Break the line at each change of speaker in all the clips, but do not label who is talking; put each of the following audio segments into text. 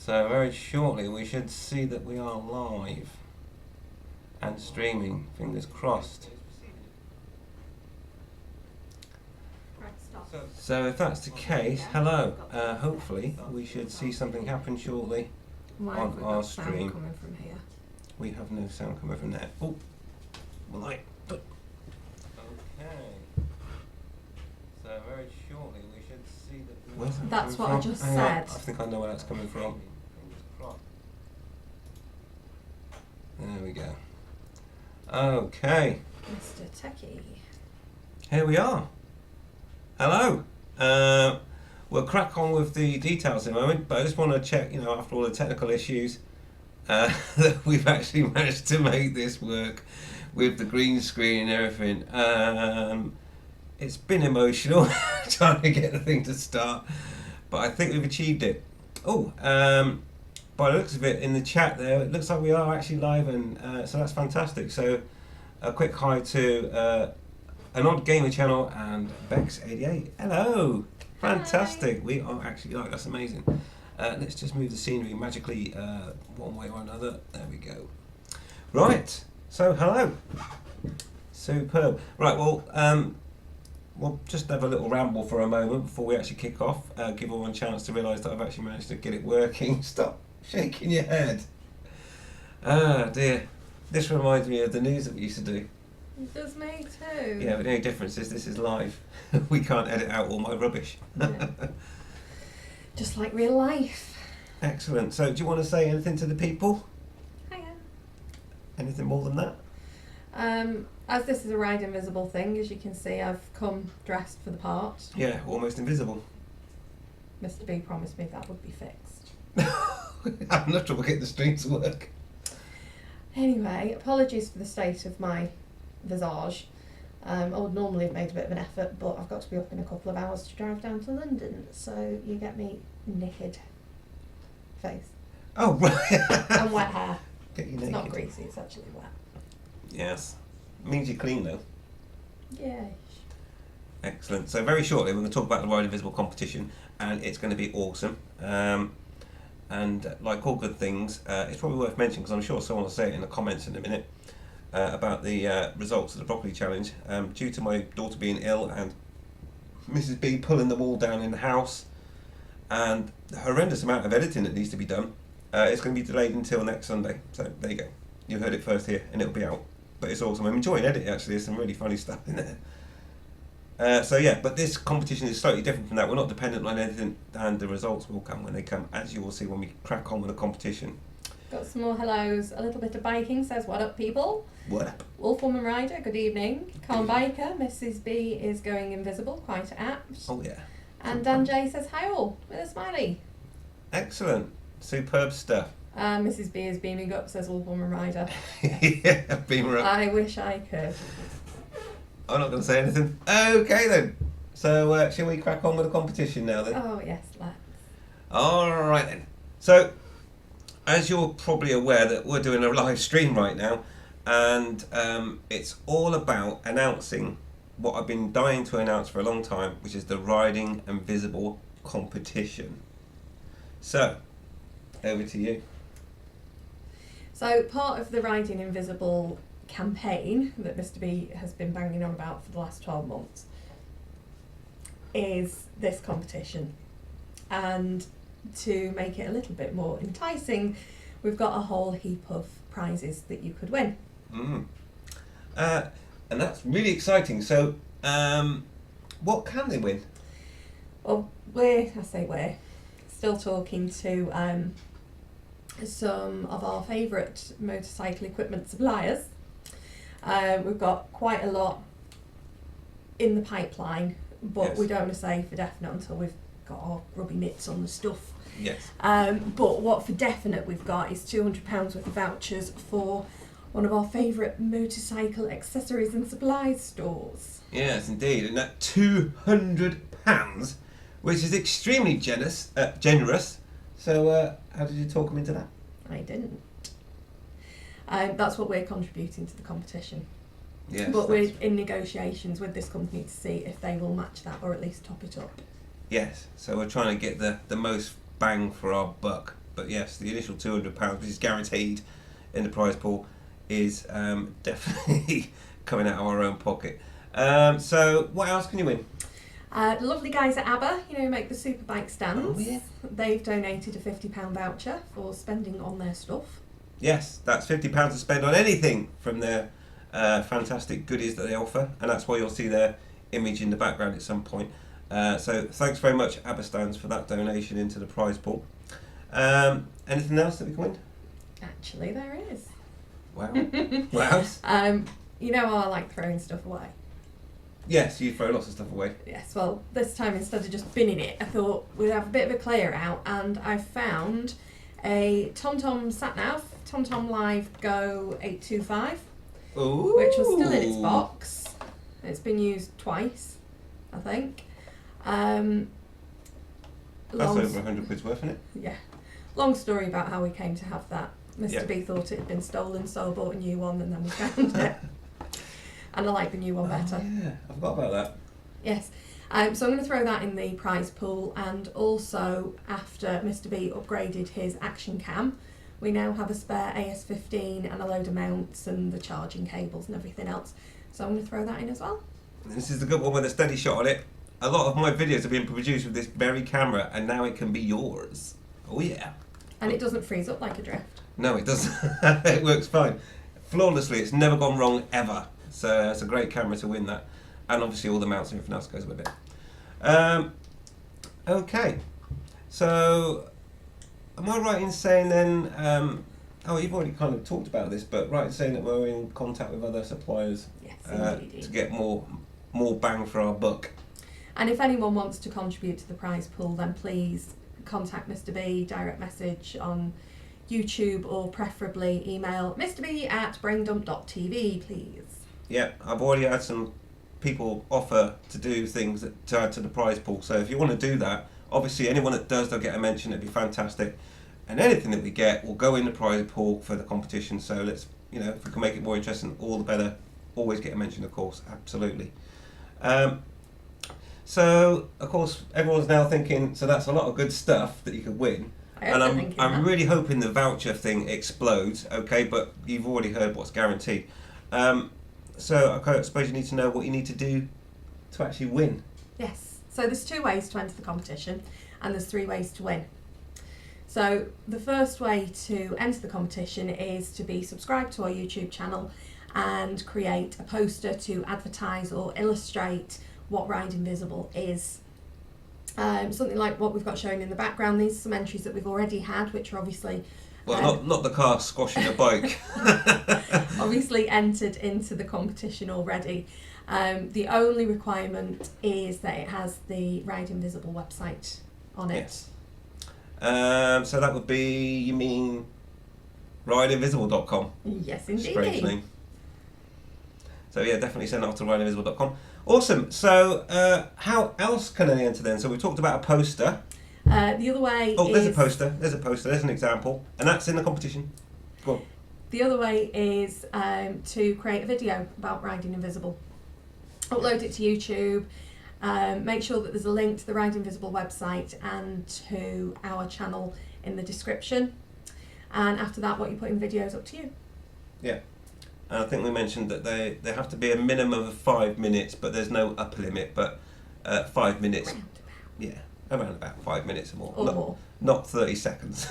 So very shortly we should see that we are live and streaming, fingers crossed. So if that's the case, hello. Hopefully we should see something happen shortly on our stream.
Coming from here.
We have no sound coming from there. Oh, light. Okay. So very shortly we should see that. Where's that
That's
coming
what
from?
I just
Hang on,
said.
I think I know where that's coming from. There we go. Okay.
Mr. Techie.
Here we are. Hello. We'll crack on with the details in a moment, but I just want to check, after all the technical issues, that we've actually managed to make this work with the green screen and everything. It's been emotional trying to get the thing to start, but I think we've achieved it. Oh, by the looks of it in the chat there, it looks like we are actually live, and so that's fantastic. So a quick hi to an Odd Gamer channel and Bex88. Hello! Fantastic! Hi. We are actually live, that's amazing. Let's just move the scenery magically one way or another. There we go. Right, so hello. Superb. Right, well, we'll just have a little ramble for a moment before we actually kick off. Give everyone a chance to realise that I've actually managed to get it working. Stop shaking your head. Ah, dear. This reminds me of the news that we used to do.
It does me too.
Yeah, but the only difference is this is live. We can't edit out all my rubbish.
Yeah. Just like real life.
Excellent. So, do you want to say anything to the people?
Hiya.
Anything more than that?
As this is a Ride Invisible thing, as you can see, I've come dressed for the part.
Yeah, almost invisible.
Mr. B promised me that would be fixed.
I'm not trouble getting the stream to work.
Anyway, apologies for the state of my visage. I would normally have made a bit of an effort, but I've got to be up in a couple of hours to drive down to London, so you get me naked face.
Oh, right.
And wet hair.
Get you
It's
naked.
not greasy, it's actually wet.
Yes. Means you're clean though.
Yeah.
Excellent. So very shortly we're going to talk about the Ride Invisible competition, and it's going to be awesome. And like all good things, it's probably worth mentioning, because I'm sure someone will say it in the comments in a minute, about the results of the Broccoli Challenge. Due to my daughter being ill and Mrs. B pulling the wall down in the house, and the horrendous amount of editing that needs to be done, it's going to be delayed until next Sunday. So there you go. You heard it first here, and it'll be out. But it's awesome. I'm enjoying editing actually. There's some really funny stuff in there. So yeah, but this competition is slightly different from that. We're not dependent on anything, and the results will come when they come, as you will see when we crack on with the competition.
Got some more hellos. A little bit of biking says, what up, people?
What up?
Wolfwoman Rider, good evening. Calm Biker, Mrs. B is going invisible, quite apt.
Oh yeah.
And Dan J says, hi all, with a smiley.
Excellent. Superb stuff.
Mrs. B is beaming up, says Wolfwoman Rider.
Yeah, beamer up.
I wish I could.
I'm not going to say anything. Okay then. So shall we crack on with the competition now then?
Oh yes, let's.
Alright then. So, as you're probably aware that we're doing a live stream right now, and it's all about announcing what I've been dying to announce for a long time, which is the Riding Invisible competition. So, over to you.
So part of the Riding Invisible campaign that Mr. B has been banging on about for the last 12 months is this competition. And to make it a little bit more enticing, we've got a whole heap of prizes that you could win.
And that's really exciting. So, what can they win?
Well, we're still talking to some of our favourite motorcycle equipment suppliers. We've got quite a lot in the pipeline, but
Yes.
we don't want to say for definite until we've got our grubby mitts on the stuff.
Yes.
But what for definite we've got is £200 worth of vouchers for one of our favourite motorcycle accessories and supplies stores.
Yes, indeed. And that £200, which is extremely generous. So, how did you talk them into that?
I didn't. That's what we're contributing to the competition.
Yes.
But we're in negotiations with this company to see if they will match that or at least top it up.
Yes. So we're trying to get the most bang for our buck But yes, the initial £200, which is guaranteed in the prize pool, is definitely coming out of our own pocket. So what else can you win?
The lovely guys at ABBA, who make the Superbike stands.
Oh, yeah.
They've donated a £50 voucher for spending on their stuff.
Yes, that's £50 to spend on anything from their fantastic goodies that they offer, and that's why you'll see their image in the background at some point. So thanks very much, ABBA Stands, for that donation into the prize pool. Anything else that we can win?
Actually, there is.
Wow. What else?
You know how I like throwing stuff away?
Yes, you throw lots of stuff away.
Yes, well, this time instead of just binning it, I thought we'd have a bit of a clear out, and I found a TomTom sat-nav, TomTom Live Go 825,
Ooh.
which was still in its box. It's been used twice, I think.
That's over 100 quid's worth, isn't it?
Yeah. Long story about how we came to have that. Mr.
Yeah.
B thought it had been stolen, so I bought a new one, and then we found it. And I like the new one better.
Oh, yeah, I forgot about that.
Yes. So I'm going to throw that in the prize pool, and also after Mr. B upgraded his action cam, we now have a spare AS15 and a load of mounts and the charging cables and everything else. So I'm going to throw that in as well.
This is the good one with a steady shot on it. A lot of my videos have been produced with this very camera, and now it can be yours. Oh yeah.
And it doesn't freeze up like a drift.
No, it doesn't. It works fine. Flawlessly, it's never gone wrong ever. So it's a great camera to win that. And obviously all the mounts and everything else goes with it. Okay. So, am I right in saying then, you've already kind of talked about this, but right in saying that we're in contact with other suppliers
Yes, indeed.
to get more bang for our buck.
And if anyone wants to contribute to the prize pool, then please contact Mr. B, direct message on YouTube, or preferably email mrb@braindump.tv, please.
Yeah, I've already had some people offer to do things to add to the prize pool. So if you want to do that, obviously anyone that does, they'll get a mention. It'd be fantastic. And anything that we get will go in the prize pool for the competition. So let's, if we can make it more interesting, all the better. Always get a mention, of course. Absolutely. So of course everyone's now thinking, so that's a lot of good stuff that you could win. And I'm really hoping the voucher thing explodes. Okay, but you've already heard what's guaranteed. So I suppose you need to know what you need to do to actually win.
Yes. So there's 2 ways to enter the competition, and there's 3 ways to win. So the first way to enter the competition is to be subscribed to our YouTube channel and create a poster to advertise or illustrate what Ride Invisible is. Something like what we've got shown in the background. These are some entries that we've already had, which are obviously...
Well, not the car squashing a bike.
obviously entered into the competition already. The only requirement is that it has the Ride Invisible website on it.
Yes. So that would be, you mean, rideinvisible.com?
Yes, indeed.
Strange name. So yeah, definitely send it off to rideinvisible.com. Awesome. So how else can they enter then? So we talked about a poster.
The other way is...
there's a poster. There's an example. And that's in the competition. Go on.
The other way is to create a video about Riding Invisible. Upload it to YouTube. Make sure that there's a link to the Ride Invisible website and to our channel in the description. And after that, what you put in the video is up to you.
Yeah. And I think we mentioned that they have to be a minimum of 5 minutes, but there's no upper limit. But 5 minutes. Yeah. Around about 5 minutes or more.
Or more.
Not 30 seconds.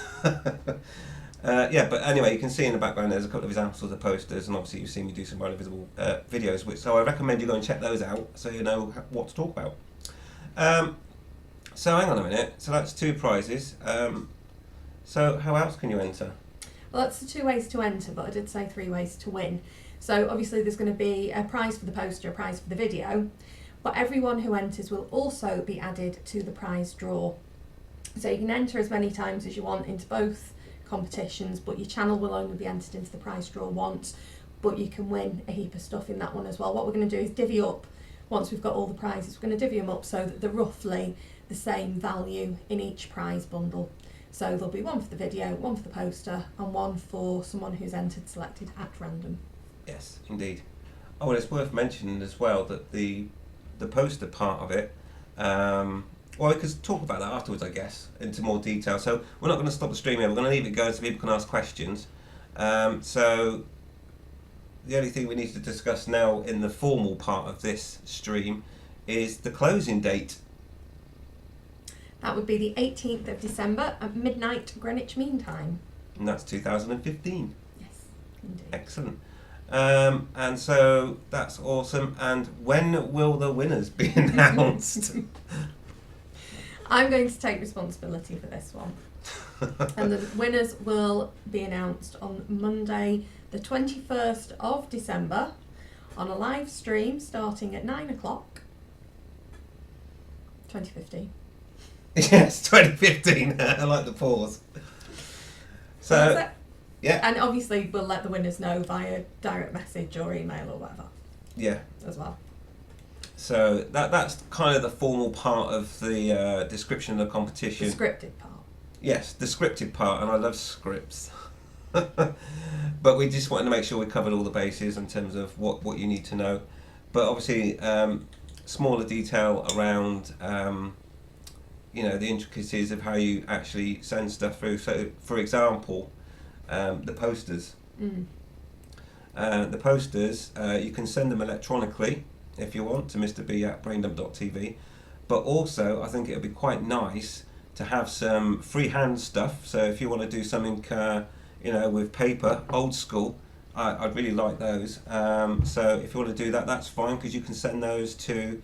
Yeah, but anyway, you can see in the background there's a couple of examples of the posters, and obviously you've seen me do some Ride Invisible videos, so I recommend you go and check those out so you know what to talk about. So hang on a minute, so that's 2 prizes. So how else can you enter?
Well, that's the 2 ways to enter, but I did say 3 ways to win. So obviously there's going to be a prize for the poster, a prize for the video, but everyone who enters will also be added to the prize draw. So you can enter as many times as you want into both competitions, but your channel will only be entered into the prize draw once, but you can win a heap of stuff in that one as well. What we're going to do is divvy up, once we've got all the prizes, we're going to divvy them up so that they're roughly the same value in each prize bundle. So there'll be one for the video, one for the poster, and one for someone who's entered selected at random.
Yes, indeed. Oh, well, it's worth mentioning as well that the poster part of it, Well, we could talk about that afterwards, I guess, into more detail. So we're not going to stop the stream here. We're going to leave it going so people can ask questions. So the only thing we need to discuss now in the formal part of this stream is the closing date.
That would be the 18th of December at midnight Greenwich Mean Time.
And that's 2015.
Yes, indeed.
Excellent. And so that's awesome. And when will the winners be announced?
I'm going to take responsibility for this one. And the winners will be announced on Monday, the 21st of December, on a live stream starting at 9 o'clock. 2015.
Yes, 2015. I like the pause. So,
That's it.
yeah.
And obviously we'll let the winners know via direct message or email or whatever
Yeah.
as well.
So that's kind of the formal part of the description of the competition.
The scripted part.
Yes, the scripted part, and I love scripts. But we just wanted to make sure we covered all the bases in terms of what you need to know. But obviously, smaller detail around, the intricacies of how you actually send stuff through. So, for example, the posters. The posters, you can send them electronically if you want to Mr. B at braindump.tv. But also, I think it would be quite nice to have some freehand stuff. So if you want to do something, with paper, old school, I'd really like those. So if you want to do that, that's fine, because you can send those to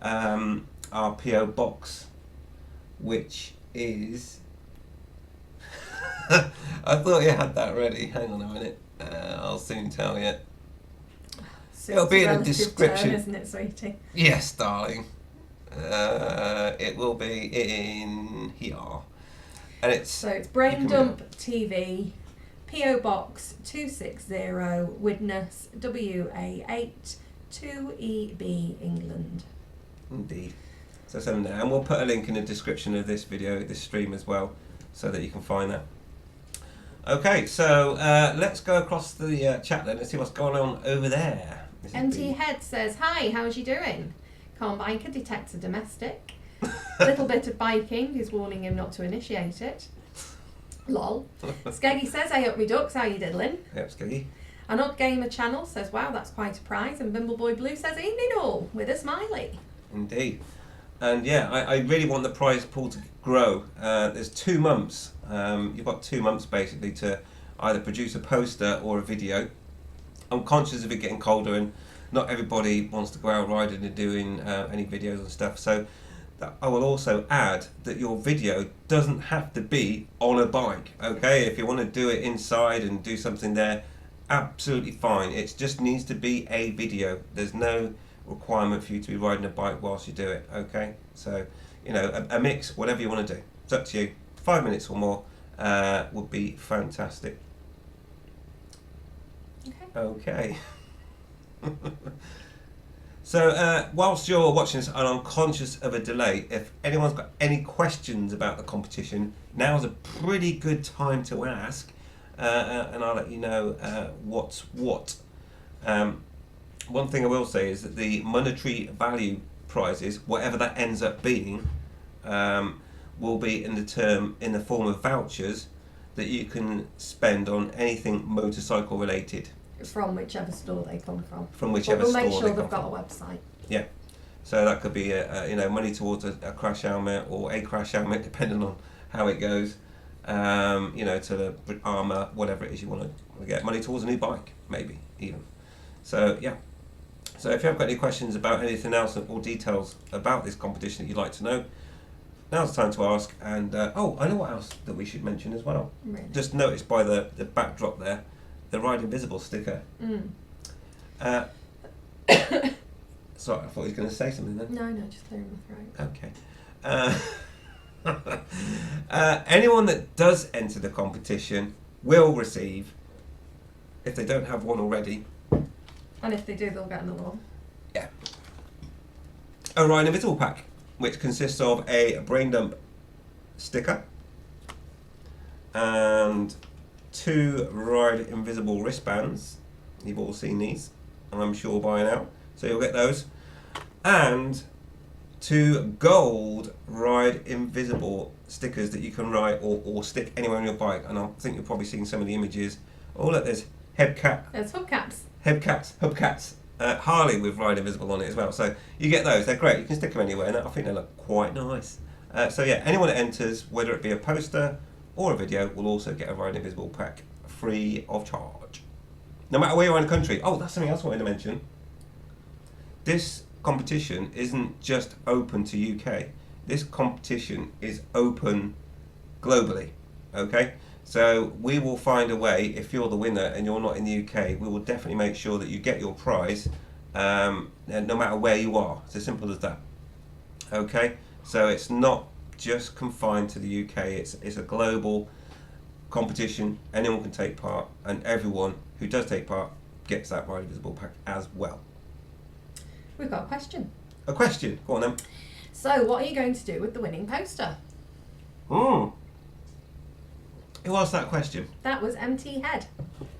our PO box, which is. I thought you had that ready. Hang on a minute. I'll soon tell you.
So
It'll be in the
relative
description.
term, isn't it, sweetie?
Yes, darling. It will be in here, and it's.
So it's Braindump TV, PO Box 260, Widnes, WA8 2EB, England.
Indeed. So send them there, and we'll put a link in the description of this video, this stream as well, so that you can find that. Okay, so let's go across the chat then and see what's going on over there.
MT Head says, "Hi, how's you doing? Can't biker detects a domestic. Little bit of biking is warning him not to initiate it. Lol." Skeggy says, "Hey up me ducks, how you diddling?"
Yep, Skeggy.
An Odd Gamer Channel says, "Wow, that's quite a prize." And Bimbleboy Blue says, "Evening all," with a smiley.
Indeed. And yeah, I really want the prize pool to grow. There's 2 months. You've got 2 months basically to either produce a poster or a video. I'm conscious of it getting colder, and not everybody wants to go out riding and doing any videos and stuff. So I will also add that your video doesn't have to be on a bike. Okay, if you want to do it inside and do something there, absolutely fine. It just needs to be a video. There's no requirement for you to be riding a bike whilst you do it. Okay, so a mix, whatever you want to do. It's up to you. 5 minutes or more would be fantastic. Okay. So whilst you're watching this, and I'm conscious of a delay, if anyone's got any questions about the competition, now's a pretty good time to ask, and I'll let you know what's what. One thing I will say is that the monetary value prizes, whatever that ends up being, will be in the form of vouchers that you can spend on anything motorcycle related.
From whichever store they come from.
From whichever
but
store
we'll make sure
they
they've
come
got
from.
a website.
Yeah, so that could be money towards a crash helmet or a crash helmet, depending on how it goes. To the armour, whatever it is you want to get. Money towards a new bike, maybe even. So yeah. So if you have got any questions about anything else or details about this competition that you'd like to know, now's the time to ask. And I know what else that we should mention as well.
Really?
Just noticed by the backdrop there, the Ride Invisible sticker. Sorry, I thought he was going to say something then.
No, just clearing my throat.
Okay. Anyone that does enter the competition will receive, if they don't have one already.
And if they do, they'll get another one.
Yeah. A Ride Invisible pack, which consists of a Braindump sticker and 2 Ride Invisible wristbands. You've all seen these, I'm sure, by now. So you'll get those. And to gold Ride Invisible stickers that you can write or stick anywhere on your bike. And I think you've probably seen some of the images. Oh look, there's hubcaps.
There's
Hubcaps. Harley with Ride Invisible on it as well. So you get those. They're great. You can stick them anywhere, and I think they look quite nice. So yeah, anyone that enters, whether it be a poster or a video, will also get a Ride Invisible pack free of charge. No matter where you are in the country. Oh, that's something else I wanted to mention. This competition isn't just open to UK. This competition is open globally. Okay? So we will find a way, if you're the winner and you're not in the UK, we will definitely make sure that you get your prize no matter where you are. It's as simple as that. Okay? So it's not just confined to the UK, it's a global competition. Anyone can take part, and everyone who does take part gets that Ride Invisible pack as well.
We've got a question.
A question? Go on then.
So, what are you going to do with the winning poster?
Who asked that question?
That was MT Head.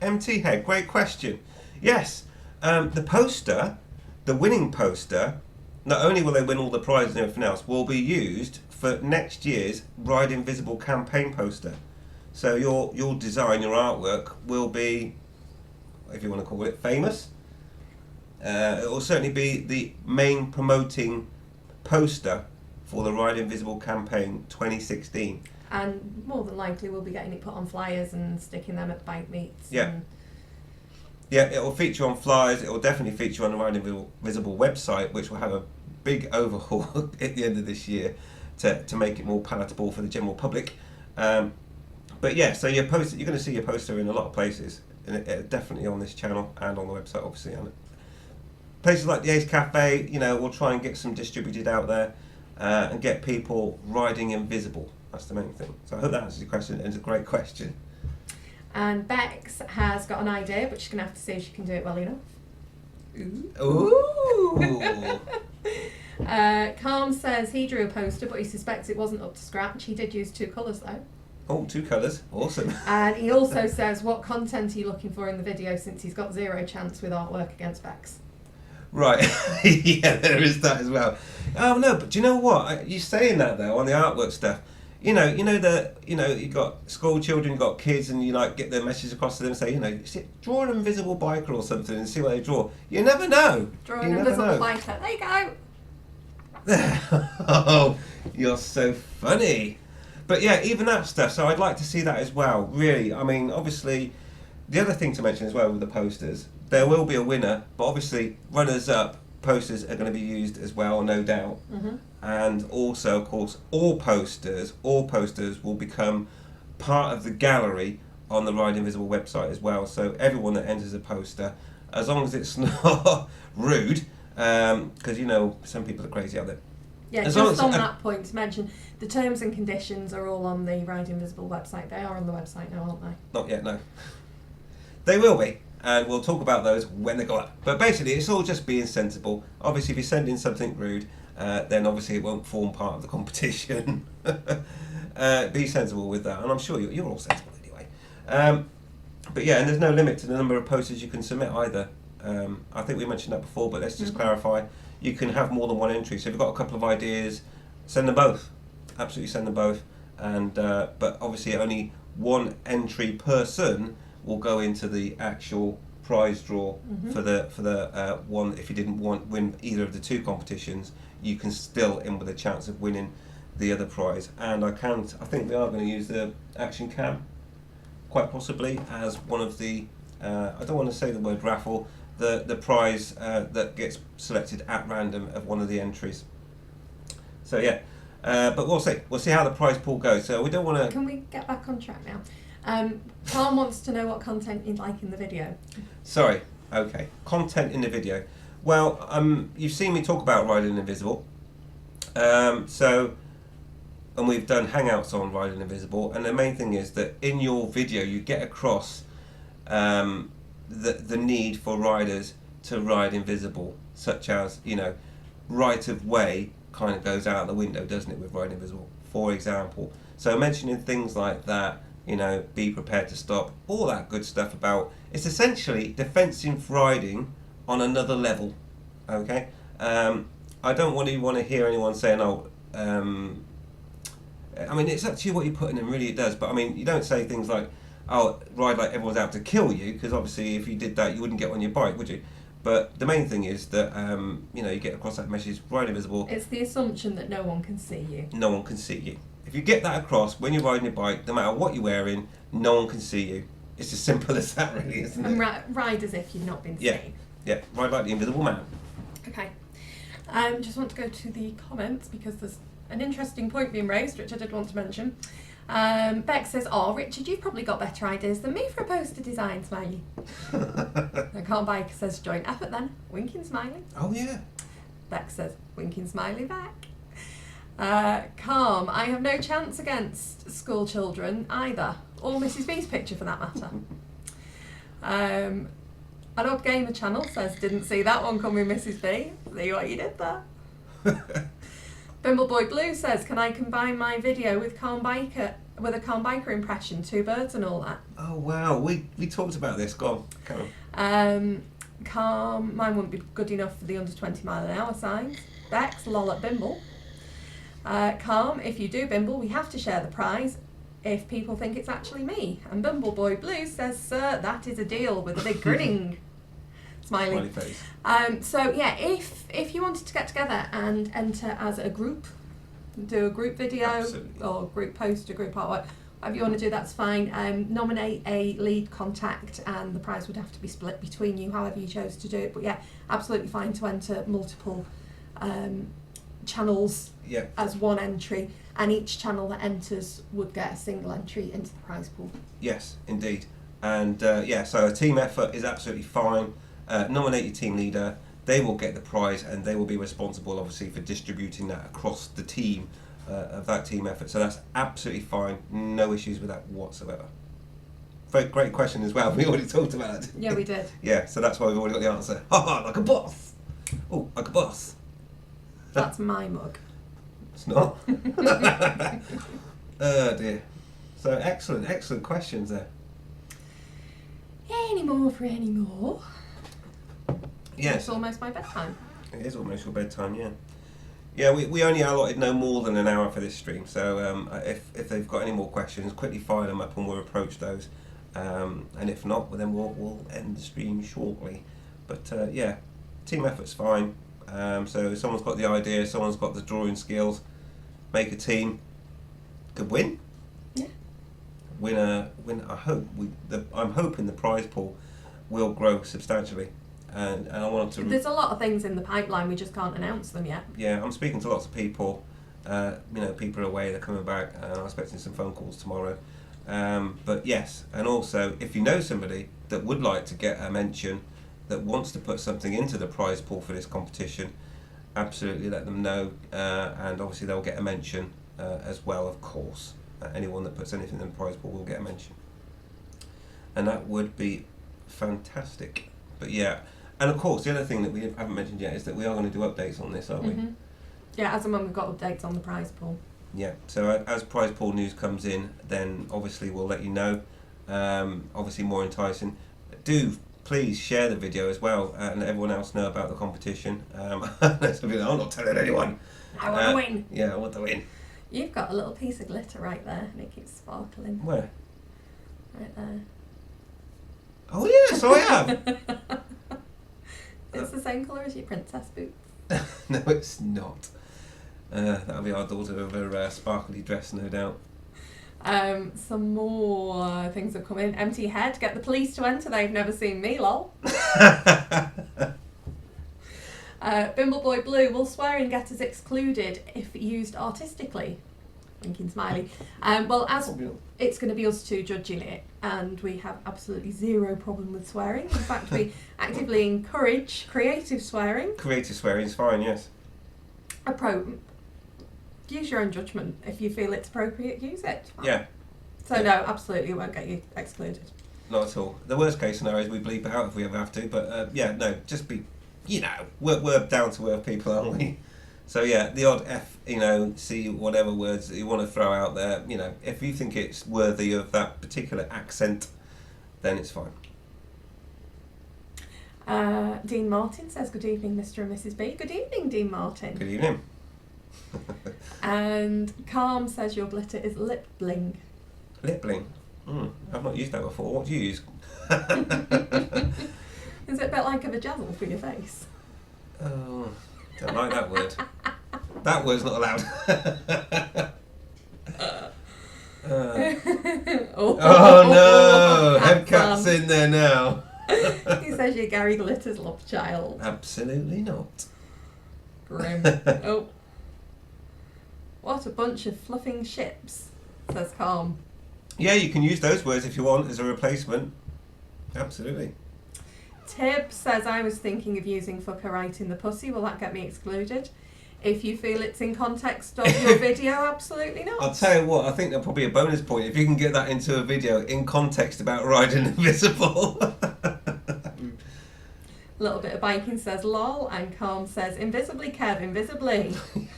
MT Head, great question. Yes, the poster, the winning poster, not only will they win all the prizes and everything else, will be used for next year's Ride Invisible campaign poster. So your design, your artwork will be, if you want to call it, famous. It will certainly be the main promoting poster for the Ride Invisible campaign 2016.
And more than likely we'll be getting it put on flyers and sticking them at bike meets.
Yeah. Yeah, it will feature on flyers. It will definitely feature on the Ride Invisible website, which will have a big overhaul at the end of this year to make it more palatable for the general public. But yeah, so your poster, you're going to see your poster in a lot of places, and definitely on this channel and on the website, obviously. And places like the Ace Cafe, we'll try and get some distributed out there and get people riding invisible. That's the main thing. So I hope that answers your question, and it's a great question.
And Bex has got an idea, but she's going to have to see if she can do it well enough.
Ooh!
Calm says he drew a poster, but he suspects it wasn't up to scratch. He did use 2 colours though.
Oh, 2 colours. Awesome.
And he also says, what content are you looking for in the video, since he's got 0 chance with artwork against Bex?
Right. Yeah, there is that as well. Oh no, but do you know what? You're saying that though on the artwork stuff. You got school children, you got kids, and you get their message across to them, say, draw an invisible biker or something and see what they draw. You never know.
Draw an invisible biker. There you
go. Oh, you're so funny. But yeah, even that stuff. So I'd like to see that as well. Really, I mean, obviously, the other thing to mention as well with the posters, there will be a winner, but obviously, runners-up posters are going to be used as well, no doubt.
Mm-hmm.
And also, of course, all posters will become part of the gallery on the Ride Invisible website as well. So everyone that enters a poster, as long as it's not rude, because some people are crazy out there.
Yeah,
as
just on that point to mention, the terms and conditions are all on the Ride Invisible website. They are on the website now, aren't they?
Not yet, no. They will be, and we'll talk about those when they go up. But basically, it's all just being sensible. Obviously, if you send in something rude, then obviously it won't form part of the competition. Be sensible with that, and I'm sure you're all sensible anyway. But yeah, and there's no limit to the number of posters you can submit either. I think we mentioned that before, but let's just clarify. You can have more than 1 entry. So if you've got a couple of ideas, send them both. Absolutely send them both. And but obviously only 1 entry person will go into the actual prize draw for the one. If you didn't win either of the 2 competitions, you can still in with a chance of winning the other prize. And I think we are going to use the action cam, quite possibly, as one of the. I don't want to say the word raffle. The prize that gets selected at random of one of the entries. So yeah, but we'll see. We'll see how the prize pool goes. So we don't want to.
Can we get back on track now? Tom wants to know what content you'd like in the video.
Sorry. Okay. Content in the video. Well, you've seen me talk about Riding Invisible. And we've done hangouts on Riding Invisible, and the main thing is that in your video you get across the need for riders to ride invisible, such as right of way kind of goes out the window, doesn't it, with Ride Invisible, for example. So mentioning things like that, be prepared to stop, all that good stuff about, it's essentially defensive riding on another level, okay? I don't want to hear anyone saying, "Oh, I mean, it's up to you what you're putting in. Really, it does. But I mean, you don't say things like, "Oh, ride like everyone's out to kill you," because obviously, if you did that, you wouldn't get on your bike, would you? But the main thing is that you get across that message, ride invisible.
It's the assumption that no one can see you.
No one can see you. If you get that across when you're riding your bike, no matter what you're wearing, no one can see you. It's as simple as that, really, isn't it?
And ride as if you've not been seen.
Yeah, ride like the invisible man.
Okay. Just want to go to the comments because there's an interesting point being raised, which I did want to mention. Beck says, "Oh, Richard, you've probably got better ideas than me for a poster design, smiley." The car biker says, "Joint effort then, winking smiley."
Oh yeah.
Beck says, "Winking smiley back." Calm, "I have no chance against school children either, or Mrs. B's picture for that matter." An Odd Gamer channel says, "Didn't see that one coming, Mrs. B." See what you did there. Bimbleboy Blue says, "Can I combine my video with a Calm Biker impression, 2 birds and all that?"
Oh wow, we talked about this. Go on, come
on. Calm, "Mine wouldn't be good enough for the under 20 mile an hour signs." Bex, "Lol at Bimble." Calm, "If you do Bimble, we have to share the prize if people think it's actually me." And Bimbleboy Blue says, "Sir, that is a deal," with a big grinning smiley
face.
So yeah, if you wanted to get together and enter as a group, do a group video,
Absolutely.
or group post or group artwork, whatever you want to do, that's fine. Nominate a lead contact and the prize would have to be split between you, however you chose to do it. But yeah, absolutely fine to enter multiple channels as one entry, and each channel that enters would get a single entry into the prize pool.
Yes, indeed. And so a team effort is absolutely fine. Nominate your team leader. They will get the prize, and they will be responsible, obviously, for distributing that across the team of that team effort. So that's absolutely fine. No issues with that whatsoever. Very great question as well. We already talked about it.
Yeah, we did.
Yeah, so that's why we've already got the answer. Ha, like a boss. Oh, like a boss.
That's my mug.
It's not. Oh dear. So excellent questions there.
Any more for any more?
Yes.
It's almost my bedtime.
It is almost your bedtime, yeah. Yeah, we only allotted no more than an hour for this stream, so if they've got any more questions, quickly fire them up and we'll approach those. And if not, well, then we'll end the stream shortly. But team effort's fine. So if someone's got the idea, someone's got the drawing skills, make a team, could win.
Yeah.
Win. I hope I'm hoping the prize pool will grow substantially. And I want to.
There's a lot of things in the pipeline, we just can't announce them yet.
Yeah, I'm speaking to lots of people. People are away, they're coming back. I'm expecting some phone calls tomorrow. But yes, and also if you know somebody that would like to get a mention, that wants to put something into the prize pool for this competition, absolutely let them know. And obviously they'll get a mention as well, of course. Anyone that puts anything in the prize pool will get a mention. And that would be fantastic. But yeah. And of course, the other thing that we haven't mentioned yet is that we are going to do updates on this, aren't we?
Mm-hmm. Yeah, as and when we've got updates on the prize pool.
Yeah, so as prize pool news comes in, then obviously we'll let you know. Obviously more enticing. Do please share the video as well and let everyone else know about the competition. I'm not telling anyone.
I want to win.
Yeah, I want to win.
You've got a little piece of glitter right there and it keeps sparkling.
Where?
Right there.
Oh yes, I have.
It's the same colour as your princess boots.
No, it's not. That'll be our daughter with her sparkly dress, no doubt.
Some more things have come in. Empty head, get the police to enter, they've never seen me, lol. Bimbleboy Blue, will swearing get us excluded if used artistically? Winking smiley. Well, as it's going to be us two judging it, and we have absolutely zero problem with swearing. In fact, we actively encourage creative swearing.
Creative swearing is fine, yes.
Use your own judgment. If you feel it's appropriate, use it.
Yeah.
So no, absolutely, it won't get you excluded.
Not at all. The worst case scenario is we bleep it out if we ever have to, but just be, we're down to earth people, aren't we? So yeah, the odd F, C, whatever words that you want to throw out there, if you think it's worthy of that particular accent, then it's fine.
Dean Martin says, good evening, Mr. and Mrs. B. Good evening, Dean Martin.
Good evening.
And Calm says your glitter is lip bling.
Lip bling. I've not used that before. What do you use?
Is it a bit like a vajazzle for your face?
Oh, don't like that word. That word's not allowed. Oh no! Headcat's in there now.
He says you're Gary Glitter's love child.
Absolutely not.
Grim. Oh. What a bunch of fluffing ships, says Calm.
Yeah, you can use those words if you want as a replacement. Absolutely.
Tib says, I was thinking of using fucker right in the pussy. Will that get me excluded? If you feel it's in context of your video, absolutely not.
I'll tell you what, I think that'll probably be a bonus point if you can get that into a video in context about riding invisible.
A little bit of biking says lol, and Calm says invisibly, Kev, invisibly.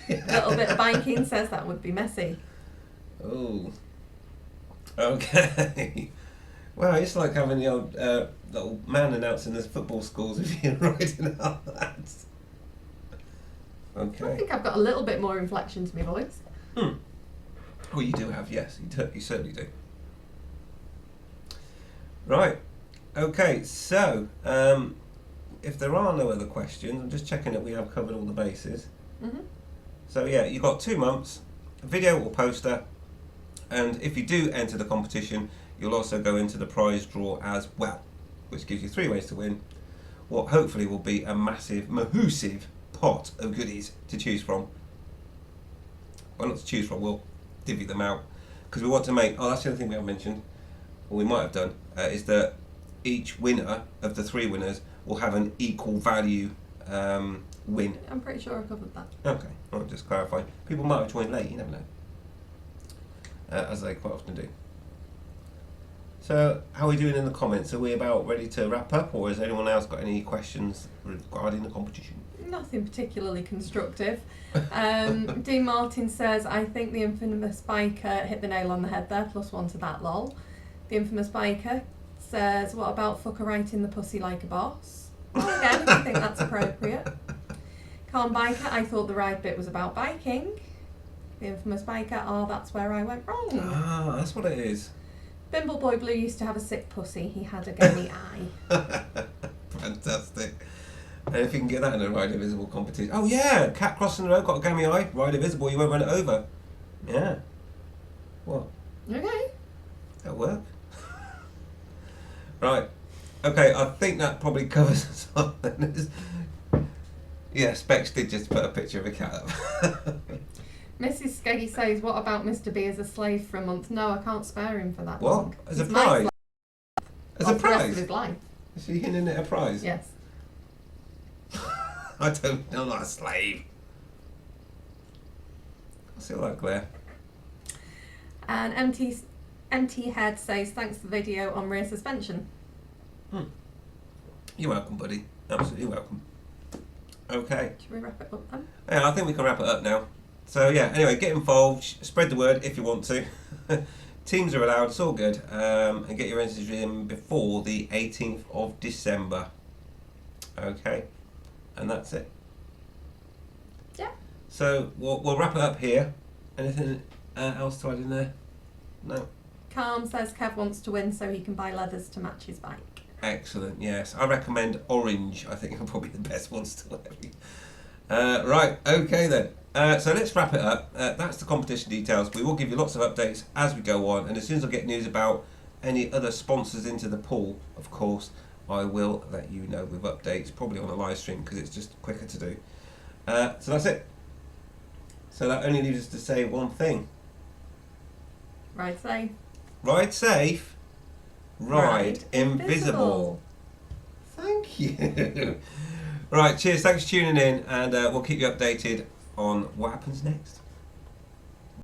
A little bit of biking says that would be messy.
Oh. Okay. Well, it's like having the old little man announcing the football scores if you're riding out that. Okay.
I think I've got a little bit more inflection to my voice.
Oh, you do have, yes. You certainly do. Right. Okay, so if there are no other questions, I'm just checking that we have covered all the bases.
Mm-hmm.
So yeah, you've got 2 months, a video or poster, and if you do enter the competition, you'll also go into the prize draw as well, which gives you 3 ways to win what hopefully will be a massive, mahoosive pot of goodies to choose from. Well, not to choose from, we'll divvy them out, because we want to make, that's the other thing we haven't mentioned, or we might have done, is that each winner of the 3 winners will have an equal value win.
I'm pretty sure I covered that.
Okay, I'll just clarify. People might have joined late, you never know. As they quite often do. So, how are we doing in the comments? Are we about ready to wrap up, or has anyone else got any questions regarding the competition?
Nothing particularly constructive. Dean Martin says, I think the infamous biker hit the nail on the head there, +1 to that, lol. The infamous biker says, what about fucker right in the pussy like a boss? Well, again, I think that's appropriate. Calm biker, I thought the ride bit was about biking. The infamous biker, that's where I went wrong.
That's what it is.
Bimble Boy Blue used to have a sick pussy. He had a gammy eye.
Fantastic. And if you can get that in a Ride Invisible competition. Oh yeah, cat crossing the road, got a gammy eye, Ride Invisible, you won't run it over. Yeah. What?
Okay.
That'll work. Right. Okay, I think that probably covers us up. Yeah, Specs did just put a picture of a cat up.
Mrs. Skeggy says, what about Mr. B as a slave for a month? No, I can't spare him for that
What?
long.
As a
He's my
prize?
slave
As
for
a
the rest of
prize?
his life.
Is she hinting at a prize?
Yes.
I'm not a slave. I see all that glare.
And empty head says, thanks for the video on rear suspension.
You're welcome, buddy. Absolutely welcome. Okay.
Should we wrap it up then?
Yeah, I think we can wrap it up now. So yeah, anyway, get involved, spread the word if you want to. Teams are allowed, it's all good. And get your entries in before the 18th of December. Okay, and that's it.
Yeah.
So we'll wrap it up here. Anything else to add in there? No?
Calm says Kev wants to win so he can buy leathers to match his bike.
Excellent, yes. I recommend orange. I think are probably the best ones to wear. Right, okay then. So let's wrap it up. That's the competition details. We will give you lots of updates as we go on, and as soon as I get news about any other sponsors into the pool, of course, I will let you know with updates, probably on a live stream because it's just quicker to do. So that's it. So that only leaves us to say one thing.
Ride safe.
Ride safe. Ride invisible. Thank you. Right, cheers. Thanks for tuning in, and we'll keep you updated on what happens next.